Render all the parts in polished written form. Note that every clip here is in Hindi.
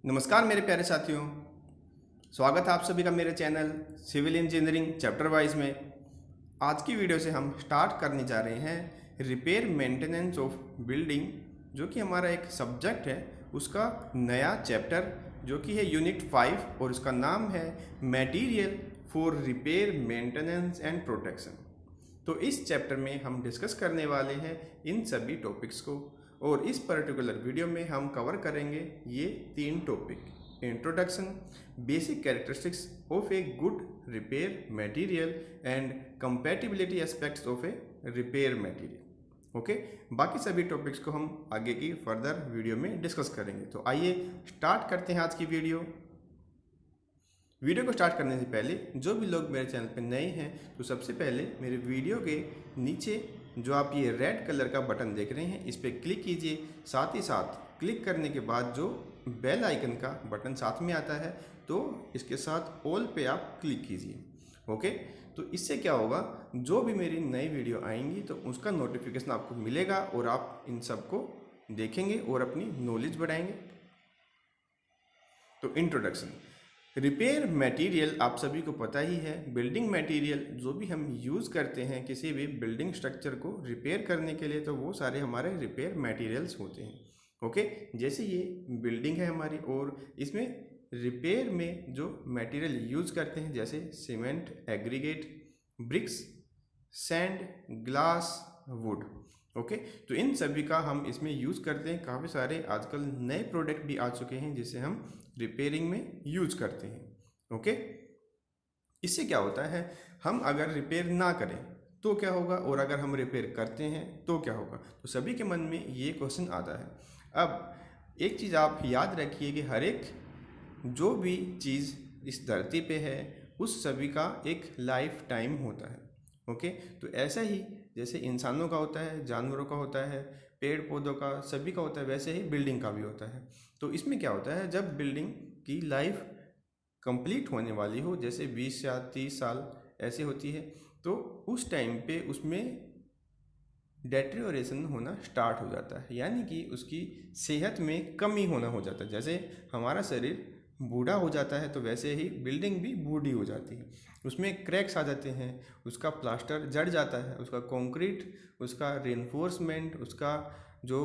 नमस्कार मेरे प्यारे साथियों, स्वागत है आप सभी का मेरे channel civil engineering chapter wise में। आज की वीडियो से हम स्टार्ट करने जा रहे हैं रिपेयर मेंटेनेंस ऑफ बिल्डिंग, जो कि हमारा एक सब्जेक्ट है, उसका नया चैप्टर जो कि है यूनिट 5 और उसका नाम है material for repair maintenance and protection. तो इस चैप्टर में हम डिस्कस करने वाले हैं इन सभी टॉपिक्स को, और इस पर्टिकुलर वीडियो में हम कवर करेंगे ये 3 topic: introduction, basic characteristics of a good repair material and compatibility aspects of A repair material. Okay, बाकी सभी टॉपिक्स को हम आगे की फर्दर वीडियो में डिस्कस करेंगे। तो आइए स्टार्ट करते हैं आज की वीडियो को स्टार्ट करने से पहले जो भी लोग मेरे चैनल पर नए हैं, तो सबसे पहले मेरे वीडियो के नीचे जो आप ये रेड कलर का बटन देख रहे हैं, इस पर क्लिक कीजिए। साथ ही साथ क्लिक करने के बाद जो बेल आइकन का बटन साथ में आता है, तो इसके साथ ऑल पे आप क्लिक कीजिए। ओके, तो इससे क्या होगा, जो भी मेरी नई वीडियो आएंगी तो उसका नोटिफिकेशन आपको मिलेगा और आप इन सबको देखेंगे और अपनी नॉलेज बढ़ाएंगे। तो इंट्रोडक्शन, रिपेयर मटेरियल आप सभी को पता ही है, बिल्डिंग मटेरियल जो भी हम यूज़ करते हैं किसी भी बिल्डिंग स्ट्रक्चर को रिपेयर करने के लिए, तो वो सारे हमारे रिपेयर मटेरियल्स होते हैं। ओके, जैसे ये बिल्डिंग है हमारी और इसमें रिपेयर में जो मटेरियल यूज़ करते हैं जैसे cement, aggregate, bricks, sand, glass, wood. Okay, तो इन सभी का हम इसमें यूज़ करते हैं। काफ़ी सारे आजकल नए प्रोडक्ट भी आ चुके हैं जिसे हम रिपेयरिंग में यूज़ करते हैं। ओके, इससे क्या होता है, हम अगर रिपेयर ना करें तो क्या होगा, और अगर हम रिपेयर करते हैं तो क्या होगा। तो सभी के मन में ये क्वेश्चन आता है। अब एक चीज़ आप याद रखिए कि हर एक जो भी चीज़ इस धरती पे है उस सभी का एक लाइफ टाइम होता है। ओके, तो ऐसा ही जैसे इंसानों का होता है, जानवरों का होता है, पेड़ पौधों का, सभी का होता है, वैसे ही बिल्डिंग का भी होता है। तो इसमें क्या होता है, जब बिल्डिंग की लाइफ कंप्लीट होने वाली हो, जैसे 20 या 30 साल ऐसे होती है, तो उस टाइम पे उसमें डेटेरियोरेशन होना स्टार्ट हो जाता है, यानी कि उसकी सेहत में कमी होना हो जाता है। जैसे हमारा शरीर बूढ़ा हो जाता है तो वैसे ही बिल्डिंग भी बूढ़ी हो जाती है, उसमें क्रैक्स आ जाते हैं, उसका प्लास्टर जड़ जाता है, उसका कंक्रीट, उसका रेनफोर्समेंट, उसका जो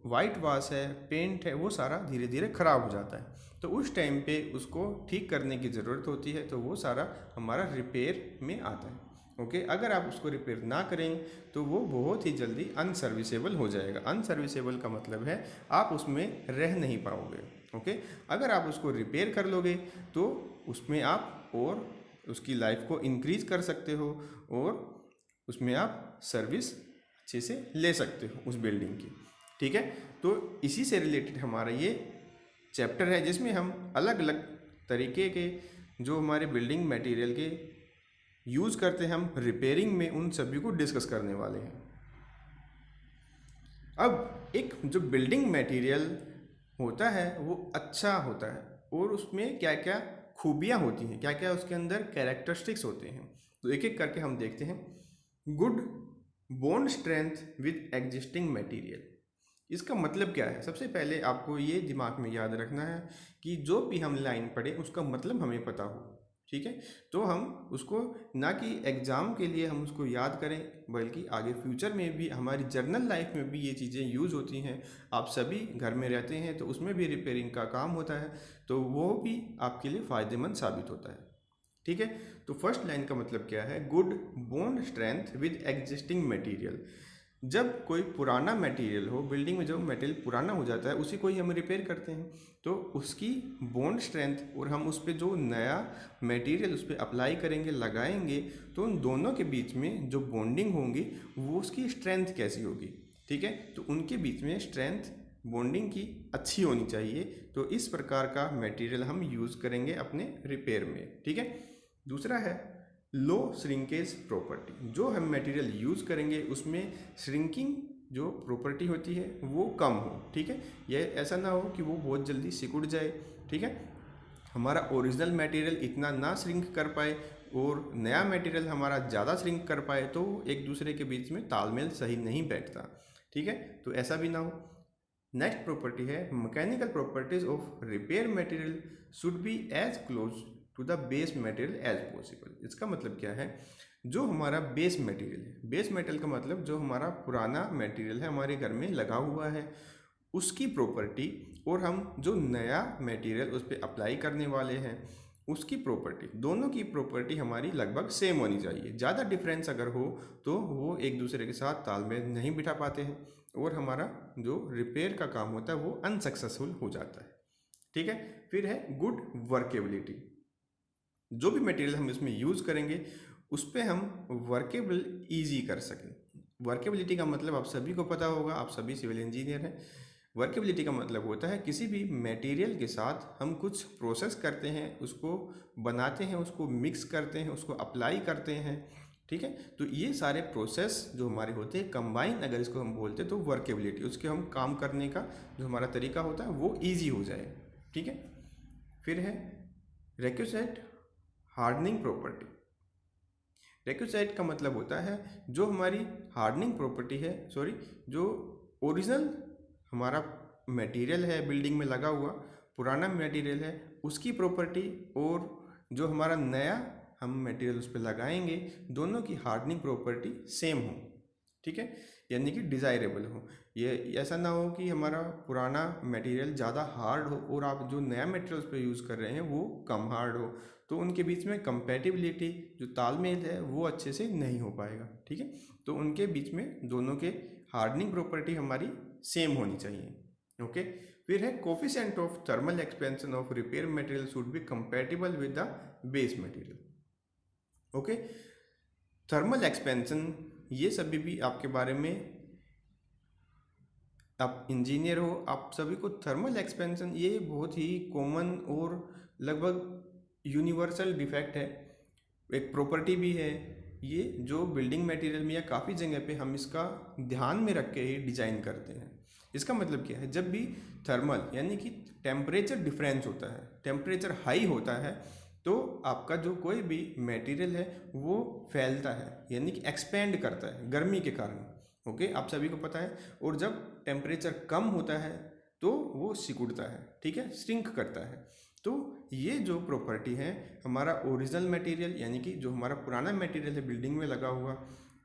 वाइट वाश है, पेंट है, वो सारा धीरे धीरे ख़राब हो जाता है। तो उस टाइम पे उसको ठीक करने की ज़रूरत होती है, तो वो सारा हमारा रिपेयर में आता है। ओके, अगर आप उसको रिपेयर ना करें तो वो बहुत ही जल्दी अनसर्विसेबल हो जाएगा। अनसर्विसेबल का मतलब है आप उसमें रह नहीं पाओगे। ओके, अगर आप उसको रिपेयर कर लोगे तो उसमें आप और उसकी लाइफ को इंक्रीज कर सकते हो और उसमें आप सर्विस अच्छे से ले सकते हो उस बिल्डिंग की। ठीक है, तो इसी से रिलेटेड हमारा ये चैप्टर है जिसमें हम अलग अलग तरीके के जो हमारे बिल्डिंग मटेरियल के यूज़ करते हैं हम रिपेयरिंग में, उन सभी को डिस्कस करने वाले हैं। अब एक जो बिल्डिंग मटेरियल होता है वो अच्छा होता है, और उसमें क्या क्या खूबियाँ होती हैं, क्या क्या उसके अंदर कैरेक्टरिस्टिक्स होते हैं, तो एक एक करके हम देखते हैं। Good bond strength with existing material, इसका मतलब क्या है। सबसे पहले आपको ये दिमाग में याद रखना है कि जो भी हम लाइन पढ़े उसका मतलब हमें पता हो। ठीक है, तो हम उसको ना कि एग्ज़ाम के लिए हम उसको याद करें, बल्कि आगे फ्यूचर में भी हमारी जर्नल लाइफ में भी ये चीज़ें यूज़ होती हैं। आप सभी घर में रहते हैं तो उसमें भी रिपेयरिंग का काम होता है, तो वो भी आपके लिए फ़ायदेमंद साबित होता है। ठीक है, तो फर्स्ट लाइन का मतलब क्या है, good bond strength with existing material. जब कोई पुराना मटेरियल हो, बिल्डिंग में जो मटेरियल पुराना हो जाता है उसी को ही हम रिपेयर करते हैं, तो उसकी बॉन्ड स्ट्रेंथ और हम उस पर जो नया मटेरियल उस पर अप्लाई करेंगे, लगाएंगे, तो उन दोनों के बीच में जो बॉन्डिंग होंगी वो उसकी स्ट्रेंथ कैसी होगी। ठीक है, तो उनके बीच में स्ट्रेंथ बॉन्डिंग की अच्छी होनी चाहिए। तो इस प्रकार का मटेरियल हम यूज़ करेंगे अपने रिपेयर में। ठीक है, दूसरा है लो श्रिंकेज प्रॉपर्टी। जो हम मटेरियल यूज़ करेंगे उसमें श्रिंकिंग जो प्रॉपर्टी होती है वो कम हो। ठीक है, यह ऐसा ना हो कि वो बहुत जल्दी सिकुड़ जाए। ठीक है, हमारा ओरिजिनल मटेरियल इतना ना श्रिंक कर पाए और नया मटेरियल हमारा ज़्यादा श्रिंक कर पाए, तो एक दूसरे के बीच में तालमेल सही नहीं बैठता। ठीक है, तो ऐसा भी ना हो। नेक्स्ट प्रॉपर्टी है mechanical properties of repair material should be as close to the base material as possible. इसका मतलब क्या है, जो हमारा बेस मटेरियल है, बेस मटेरियल का मतलब जो हमारा पुराना मटेरियल है हमारे घर में लगा हुआ है, उसकी प्रॉपर्टी और हम जो नया मटेरियल उस पर अप्लाई करने वाले हैं उसकी प्रॉपर्टी, दोनों की प्रॉपर्टी हमारी लगभग सेम होनी चाहिए। ज़्यादा डिफरेंस अगर हो तो वो एक दूसरे के साथ तालमेल नहीं बिठा पाते हैं और हमारा जो रिपेयर का काम होता है वो अनसक्सेसफुल हो जाता है। ठीक है, फिर है गुड वर्केबिलिटी। जो भी मटेरियल हम इसमें यूज़ करेंगे उस पर हम वर्केबल ईजी कर सकें। वर्केबिलिटी का मतलब आप सभी को पता होगा, आप सभी सिविल इंजीनियर हैं। वर्केबिलिटी का मतलब होता है किसी भी मटेरियल के साथ हम कुछ प्रोसेस करते हैं, उसको बनाते हैं, उसको मिक्स करते हैं, उसको अप्लाई करते हैं। ठीक है, तो ये सारे प्रोसेस जो हमारे होते हैं कंबाइन, अगर इसको हम बोलते हैं तो वर्केबिलिटी, उसके हम काम करने का जो हमारा तरीका होता है वो ईजी हो जाए। ठीक है, फिर है रिक्विजिट हार्डनिंग प्रॉपर्टी। रिक्विजिट का मतलब होता है जो हमारी हार्डनिंग प्रॉपर्टी है, जो ओरिजिनल हमारा मटेरियल है बिल्डिंग में लगा हुआ, पुराना मटेरियल है, उसकी प्रॉपर्टी और जो हमारा नया हम मटेरियल उस पर लगाएंगे, दोनों की हार्डनिंग प्रॉपर्टी सेम हो। ठीक है, यानी कि डिज़ायरेबल हो। ये ऐसा ना हो कि हमारा पुराना मटेरियल ज़्यादा हार्ड हो और आप जो नया मटेरियल उस पर यूज़ कर रहे हैं वो कम हार्ड हो, तो उनके बीच में कंपैटिबिलिटी, जो तालमेल है वो अच्छे से नहीं हो पाएगा। ठीक है, तो उनके बीच में दोनों के हार्डनिंग प्रॉपर्टी हमारी सेम होनी चाहिए। ओके, फिर है coefficient of thermal expansion of repair material should B compatible with the base material. Okay, thermal expansion ये सभी भी आपके बारे में, आप इंजीनियर हो, आप सभी को थर्मल एक्सपेंशन ये बहुत ही कॉमन और लगभग यूनिवर्सल डिफेक्ट है, एक प्रॉपर्टी भी है ये, जो बिल्डिंग मटेरियल में या काफ़ी जगह पे हम इसका ध्यान में रख के ही डिज़ाइन करते हैं। इसका मतलब क्या है, जब भी थर्मल यानी कि टेम्परेचर डिफरेंस होता है, टेम्परेचर हाई होता है, तो आपका जो कोई भी मटेरियल है वो फैलता है, यानी कि एक्सपेंड करता है गर्मी के कारण। ओके, आप सभी को पता है। और जब टेम्परेचर कम होता है तो वो सिकुड़ता है, ठीक है, श्रिंक करता है। तो ये जो प्रॉपर्टी है हमारा ओरिजिनल मटेरियल यानी कि जो हमारा पुराना मटेरियल है बिल्डिंग में लगा हुआ,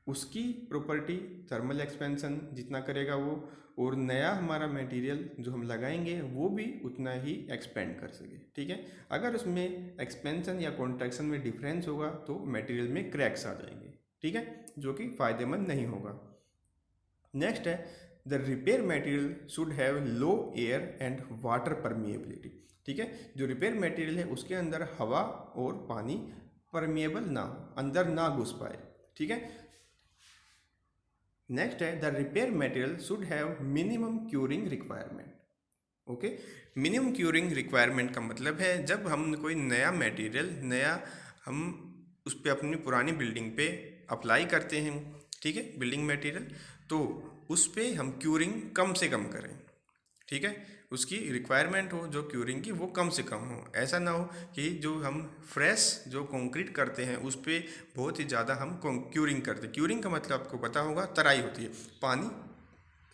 उसकी प्रॉपर्टी थर्मल एक्सपेंशन जितना करेगा वो, और नया हमारा मटेरियल जो हम लगाएंगे वो भी उतना ही एक्सपेंड कर सके। ठीक है, अगर उसमें एक्सपेंशन या कॉन्ट्रैक्शन में डिफरेंस होगा तो मटेरियल में क्रैक्स आ जाएंगे। ठीक है, जो कि फ़ायदेमंद नहीं होगा। नेक्स्ट है the repair material should have low air and water permeability. ठीक है, जो रिपेयर मटेरियल है उसके अंदर हवा और पानी परमिएबल ना हो, अंदर ना घुस पाए। ठीक है, नेक्स्ट है the repair material should have minimum curing requirement. Okay, minimum curing requirement का मतलब है जब हम कोई नया मटेरियल हम उस पर अपनी पुरानी बिल्डिंग पे अप्लाई करते हैं, ठीक है, बिल्डिंग मटेरियल, तो उस पर हम क्यूरिंग कम से कम करें। ठीक है, उसकी रिक्वायरमेंट हो जो क्यूरिंग की वो कम से कम हो। ऐसा ना हो कि जो हम फ्रेश जो कंक्रीट करते हैं उस पर बहुत ही ज़्यादा हम क्यूरिंग करते हैं। क्यूरिंग का मतलब आपको पता होगा, तराई होती है, पानी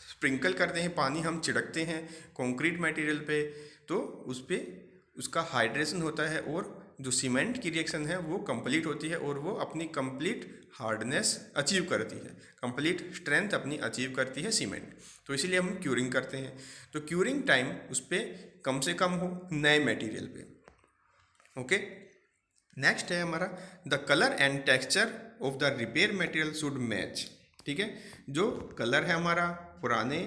स्प्रिंकल करते हैं, पानी हम छिड़कते हैं कंक्रीट मटेरियल पे, तो उस पर उसका हाइड्रेशन होता है और जो सीमेंट की रिएक्शन है वो कंप्लीट होती है और वो अपनी कंप्लीट हार्डनेस अचीव करती है, कंप्लीट स्ट्रेंथ अपनी अचीव करती है सीमेंट। तो इसीलिए हम क्यूरिंग करते हैं। तो क्यूरिंग टाइम उस पर कम से कम हो नए मटेरियल पे। ओके, नेक्स्ट है हमारा the colour and texture of the repair material should match. ठीक है, जो कलर है हमारा पुराने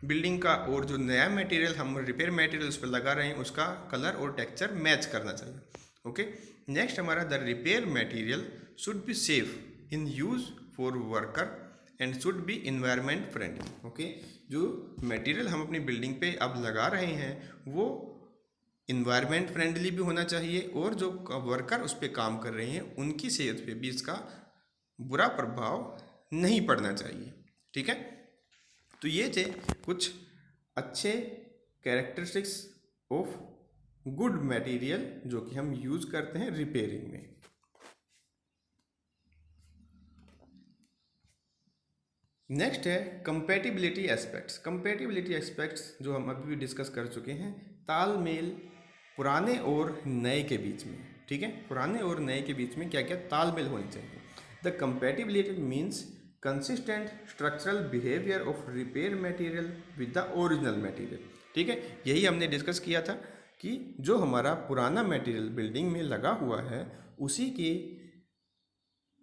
बिल्डिंग का और जो नया मटेरियल हम रिपेयर मटेरियल उस पर लगा रहे हैं उसका कलर और टेक्सचर मैच करना चाहिए। ओके, नेक्स्ट हमारा the repair material should be safe in use for worker and should be environment friendly. Okay, जो मटेरियल हम अपनी बिल्डिंग पे अब लगा रहे हैं वो इन्वायरमेंट फ्रेंडली भी होना चाहिए और जो वर्कर उस पर काम कर रहे हैं उनकी सेहत पे भी इसका बुरा प्रभाव नहीं पड़ना चाहिए। ठीक है, तो ये थे कुछ अच्छे कैरेक्टरिस्टिक्स ऑफ गुड मटेरियल जो कि हम यूज़ करते हैं रिपेयरिंग में। नेक्स्ट है कंपैटिबिलिटी एस्पेक्ट्स। कंपैटिबिलिटी एस्पेक्ट्स जो हम अभी भी डिस्कस कर चुके हैं, तालमेल पुराने और नए के बीच में, ठीक है, पुराने और नए के बीच में क्या क्या तालमेल होनी चाहिए। The compatibility means consistent structural behaviour of repair material with the original material, ठीक है। यही हमने डिस्कस किया था कि जो हमारा पुराना मटेरियल बिल्डिंग में लगा हुआ है उसी के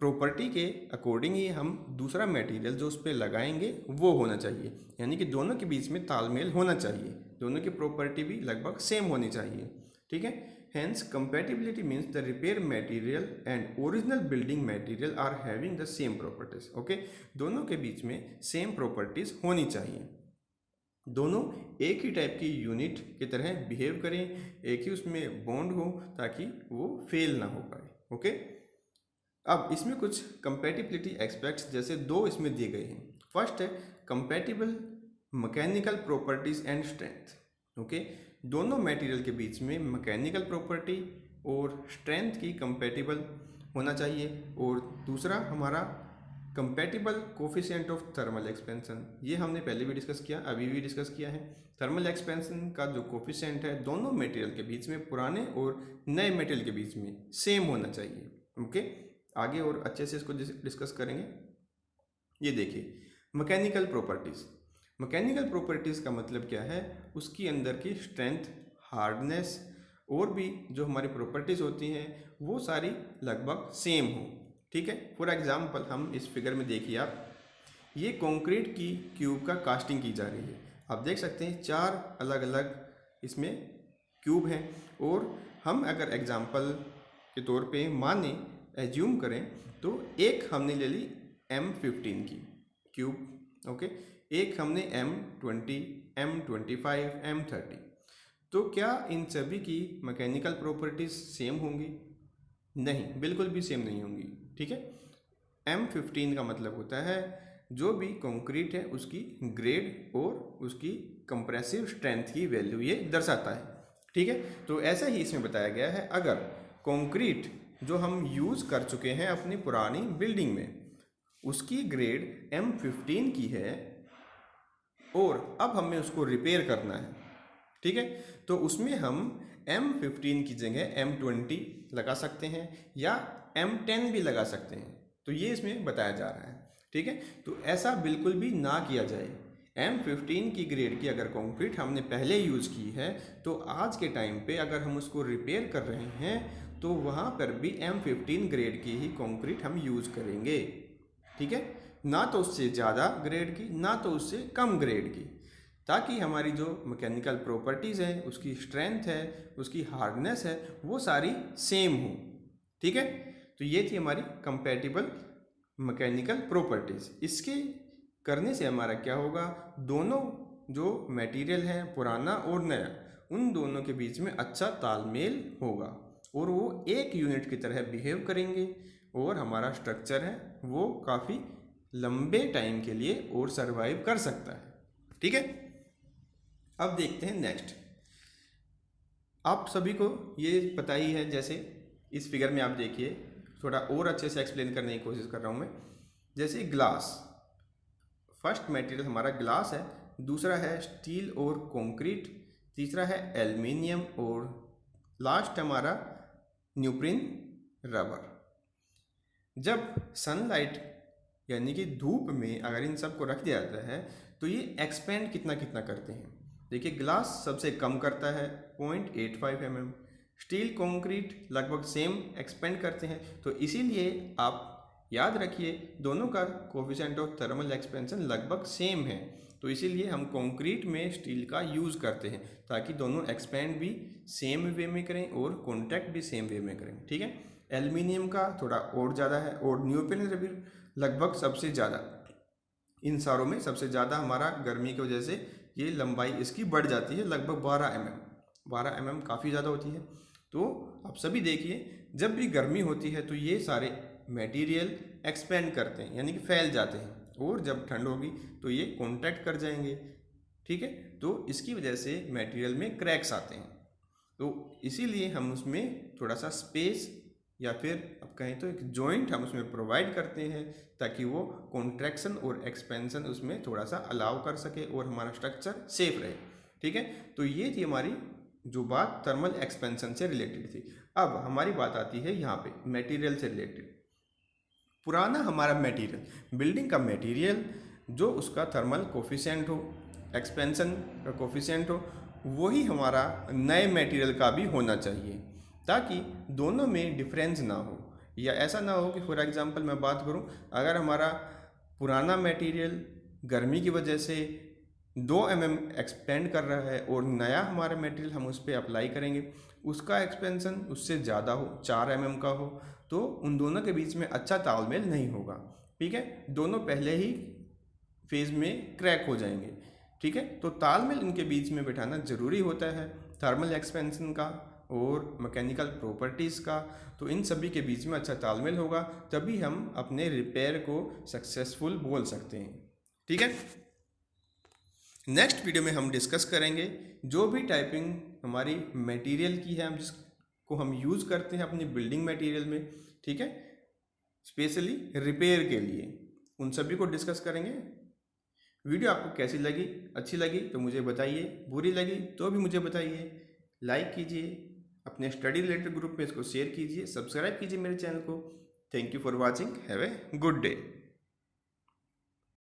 प्रॉपर्टी के अकॉर्डिंग ही हम दूसरा मटेरियल जो उस पर लगाएंगे वो होना चाहिए, यानी कि दोनों के बीच में तालमेल होना चाहिए, दोनों की प्रॉपर्टी भी लगभग सेम होनी चाहिए, ठीक है। Hence compatibility means the repair material and original building material are having the same properties, okay. दोनों के बीच में सेम प्रॉपर्टीज होनी चाहिए, दोनों एक ही टाइप की यूनिट की तरह बिहेव करें, एक ही उसमें बॉन्ड हो ताकि वो फेल ना हो पाए, ओके। अब इसमें कुछ कंपैटिबिलिटी एस्पेक्ट्स जैसे दो इसमें दिए गए हैं। फर्स्ट है compatible mechanical properties and strength, okay. दोनों मटेरियल के बीच में मैकेनिकल प्रॉपर्टी और स्ट्रेंथ की कंपैटिबल होना चाहिए। और दूसरा हमारा compatible coefficient of thermal expansion, ये हमने पहले भी डिस्कस किया, अभी भी डिस्कस किया है। थर्मल एक्सपेंशन का जो कोफिशिएंट है दोनों मटेरियल के बीच में, पुराने और नए मटेरियल के बीच में सेम होना चाहिए, ओके। आगे और अच्छे से इसको डिस्कस करेंगे। ये देखिए मैकेनिकल प्रॉपर्टीज़, मैकेनिकल प्रॉपर्टीज़ का मतलब क्या है, उसकी अंदर की स्ट्रेंथ, हार्डनेस और भी जो हमारी प्रॉपर्टीज़ होती हैं वो सारी लगभग सेम हो, ठीक है। फॉर एग्जांपल हम इस फिगर में देखिए आप, ये कंक्रीट की क्यूब का कास्टिंग की जा रही है। आप देख सकते हैं 4 अलग अलग इसमें क्यूब हैं, और हम अगर एग्जांपल के तौर पे माने, एज्यूम करें तो एक हमने ले ली M15 की क्यूब, ओके, एक हमने M20, M25, M30। तो क्या इन सभी की मैकेनिकल प्रॉपर्टीज सेम होंगी? नहीं, बिल्कुल भी सेम नहीं होंगी, ठीक है। M15 का मतलब होता है जो भी कंक्रीट है उसकी ग्रेड और उसकी कंप्रेसिव स्ट्रेंथ की वैल्यू ये दर्शाता है, ठीक है। तो ऐसा ही इसमें बताया गया है, अगर कंक्रीट जो हम यूज़ कर चुके हैं अपनी पुरानी बिल्डिंग में उसकी ग्रेड M15 की है और अब हमें उसको रिपेयर करना है, ठीक है, तो उसमें हम M15 की जगह M20 लगा सकते हैं या M10 भी लगा सकते हैं। तो ये इसमें बताया जा रहा है, ठीक है। तो ऐसा बिल्कुल भी ना किया जाए। M15 की ग्रेड की अगर कंक्रीट हमने पहले यूज़ की है तो आज के टाइम पे अगर हम उसको रिपेयर कर रहे हैं तो वहाँ पर भी M15 ग्रेड की ही कंक्रीट हम यूज़ करेंगे, ठीक है, ना तो उससे ज़्यादा ग्रेड की ना तो उससे कम ग्रेड की, ताकि हमारी जो मैकेनिकल प्रॉपर्टीज़ है, उसकी स्ट्रेंथ है, उसकी हार्डनेस है, वो सारी सेम हो, ठीक है। तो ये थी हमारी कंपैटिबल मैकेनिकल प्रॉपर्टीज़। इसके करने से हमारा क्या होगा, दोनों जो मटेरियल है पुराना और नया, उन दोनों के बीच में अच्छा तालमेल होगा और वो एक यूनिट की तरह बिहेव करेंगे और हमारा स्ट्रक्चर है वो काफ़ी लंबे टाइम के लिए और सरवाइव कर सकता है, ठीक है। अब देखते हैं नेक्स्ट। आप सभी को ये पता ही है, जैसे इस फिगर में आप देखिए, थोड़ा और अच्छे से एक्सप्लेन करने की कोशिश कर रहा हूँ मैं। जैसे ग्लास, फर्स्ट मटेरियल हमारा ग्लास है, दूसरा है स्टील और कंक्रीट, तीसरा है एल्युमिनियम और लास्ट हमारा न्यूप्रिन रबर। जब सनलाइट यानी कि धूप में अगर इन सब को रख दिया जाता है तो ये एक्सपेंड कितना कितना करते हैं। देखिए ग्लास सबसे कम करता है 0.85 mm, स्टील कंक्रीट लगभग सेम एक्सपेंड करते हैं। तो इसीलिए आप याद रखिए दोनों का कोफिशिएंट ऑफ थर्मल एक्सपेंशन लगभग सेम है। तो इसीलिए हम कंक्रीट में स्टील का यूज़ करते हैं ताकि दोनों एक्सपेंड भी सेम वे में करें और कॉन्टैक्ट भी सेम वे में करें, ठीक है। एल्युमिनियम का थोड़ा और ज़्यादा है और न्यूप्रिन रबर लगभग सबसे ज़्यादा, इन सारों में सबसे ज़्यादा हमारा गर्मी की वजह से ये लंबाई इसकी बढ़ जाती है, लगभग 12 mm काफ़ी ज़्यादा होती है। तो आप सभी देखिए जब भी गर्मी होती है तो ये सारे मटेरियल एक्सपेंड करते हैं यानी कि फैल जाते हैं, और जब ठंड होगी तो ये कॉन्टैक्ट कर जाएंगे, ठीक है। तो इसकी वजह से मटेरियल में क्रैक्स आते हैं। तो इसीलिए हम उसमें थोड़ा सा स्पेस या फिर अब कहें तो एक जॉइंट हम उसमें प्रोवाइड करते हैं ताकि वो कॉन्ट्रैक्शन और एक्सपेंशन उसमें थोड़ा सा अलाउ कर सके और हमारा स्ट्रक्चर सेफ रहे। ठीक है, तो ये थी हमारी जो बात थर्मल एक्सपेंशन से रिलेटेड थी। अब हमारी बात आती है यहाँ पे मटेरियल से रिलेटेड। पुराना हमारा मटेरियल, बिल्डिंग का मटेरियल जो उसका थर्मल कोफिशिएंट हो, एक्सपेंशन का कोफिशिएंट हो, वही हमारा नए मटेरियल का भी होना चाहिए ताकि दोनों में डिफरेंस ना हो। या ऐसा ना हो कि फॉर एग्जांपल मैं बात करूं, अगर हमारा पुराना मटेरियल गर्मी की वजह से 2 mm एक्सपेंड कर रहा है और नया हमारा मटेरियल हम उस पर अप्लाई करेंगे, उसका एक्सपेंशन उससे ज़्यादा हो, 4 mm का हो, तो उन दोनों के बीच में अच्छा तालमेल नहीं होगा। ठीक है, दोनों पहले ही फेज में क्रैक हो जाएंगे। ठीक है, तो तालमेल इनके बीच में बिठाना ज़रूरी होता है, थर्मल एक्सपेंशन का और मैकेनिकल प्रॉपर्टीज़ का। तो इन सभी के बीच में अच्छा तालमेल होगा, तभी हम अपने रिपेयर को सक्सेसफुल बोल सकते हैं। ठीक है, नेक्स्ट वीडियो में हम डिस्कस करेंगे जो भी टाइपिंग हमारी मटेरियल की है, हम जिसको हम यूज़ करते हैं अपनी बिल्डिंग मटेरियल में, ठीक है, स्पेशली रिपेयर के लिए, उन सभी को डिस्कस करेंगे। वीडियो आपको कैसी लगी? अच्छी लगी तो मुझे बताइए, बुरी लगी तो भी मुझे बताइए। लाइक कीजिए, अपने स्टडी रिलेटेड ग्रुप में इसको शेयर कीजिए, सब्सक्राइब कीजिए मेरे चैनल को। Thank you for watching, have a good day.